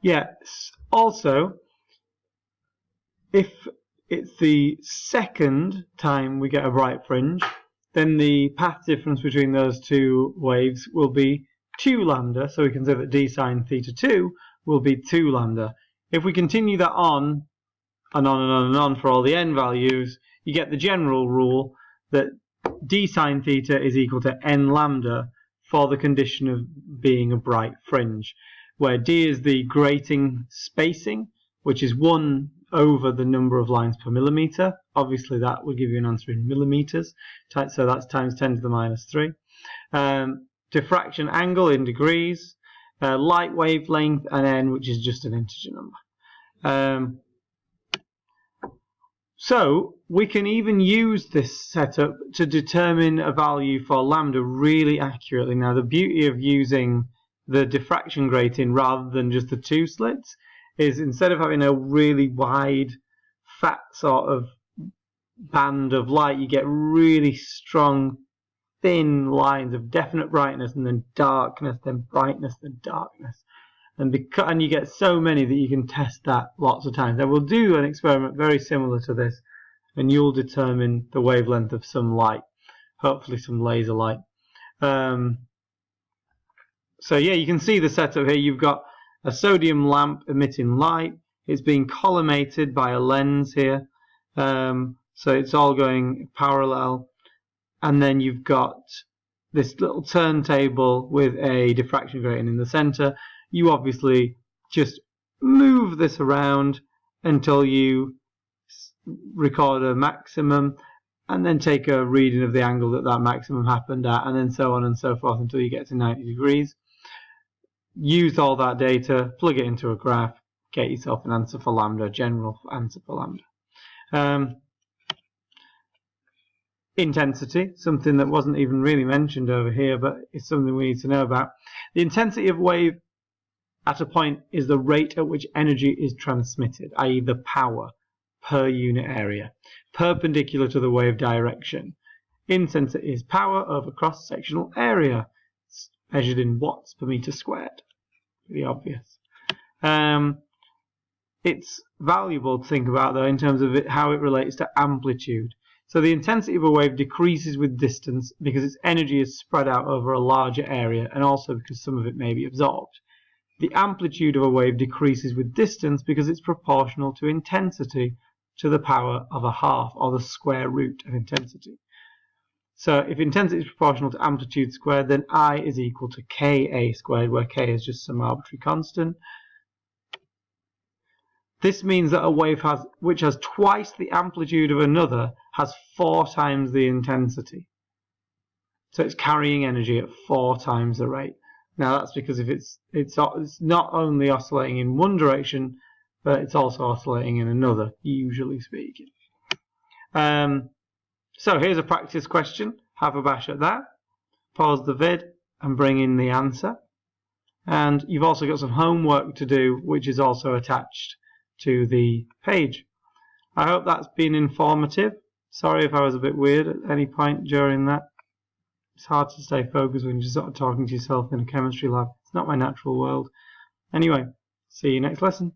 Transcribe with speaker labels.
Speaker 1: Yes. Also, if it's the second time we get a bright fringe, then the path difference between those two waves will be 2 lambda. So we can say that d sine theta 2 will be 2 lambda. If we continue that on and on and on and on for all the n values, you get the general rule that d sine theta is equal to n lambda for the condition of being a bright fringe, where d is the grating spacing, which is 1 over the number of lines per millimeter. Obviously that will give you an answer in millimeters, so that's times 10 to the minus 3. Diffraction angle in degrees, light wavelength, and n, which is just an integer number. So we can even use this setup to determine a value for lambda really accurately. Now the beauty of using the diffraction grating rather than just the 2 slits is, instead of having a really wide fat sort of band of light, you get really strong thin lines of definite brightness and then darkness, then brightness, then darkness. And you get so many that you can test that lots of times. Now we'll do an experiment very similar to this, and you'll determine the wavelength of some light, hopefully some laser light. So yeah, you can see the setup here. You've got a sodium lamp emitting light. It's being collimated by a lens here. So it's all going parallel. And then you've got this little turntable with a diffraction grating in the center. You obviously just move this around until you record a maximum, and then take a reading of the angle that that maximum happened at, and then so on and so forth until you get to 90 degrees. Use all that data, plug it into a graph, get yourself an answer for lambda, general answer for lambda. Intensity, something that wasn't even really mentioned over here, but it's something we need to know about. The intensity of wave at a point is the rate at which energy is transmitted, i.e. the power per unit area, perpendicular to the wave direction. Intensity is power over cross-sectional area. It's measured in watts per meter squared. Pretty obvious. It's valuable to think about, though, in terms of how it relates to amplitude. So the intensity of a wave decreases with distance because its energy is spread out over a larger area, and also because some of it may be absorbed. The amplitude of a wave decreases with distance because it's proportional to intensity to the power of a half, or the square root of intensity. So if intensity is proportional to amplitude squared, then I is equal to Ka squared, where K is just some arbitrary constant. This means that a wave which has twice the amplitude of another has 4 times the intensity. So it's carrying energy at 4 times the rate. Now that's because if it's not only oscillating in one direction, but it's also oscillating in another, usually speaking. So here's a practice question. Have a bash at that. Pause the vid and bring in the answer. And you've also got some homework to do, which is also attached to the page. I hope that's been informative. Sorry if I was a bit weird at any point during that. It's hard to stay focused when you're just sort of talking to yourself in a chemistry lab. It's not my natural world. Anyway, see you next lesson.